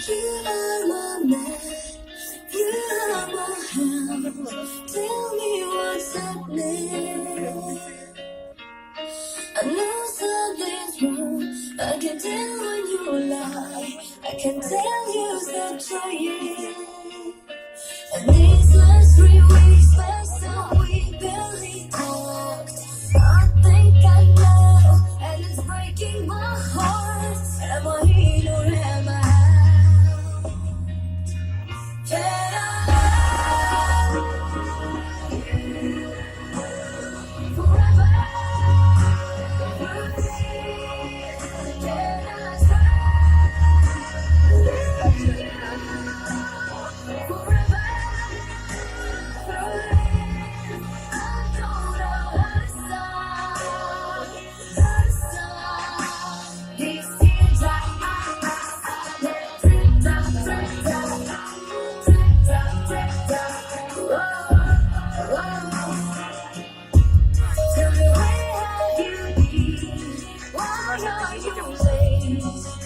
You are my man, you are my hand. Tell me what's happening. I know something's wrong. I can tell when you lie. I can tell you stop trying. And these last 3 weeks past now we barely talked. I think I know, and it's breaking my heart. Am I in or am I out? Can I love you forever? Can I trust you forever? Tell me where have you been? Why are you late?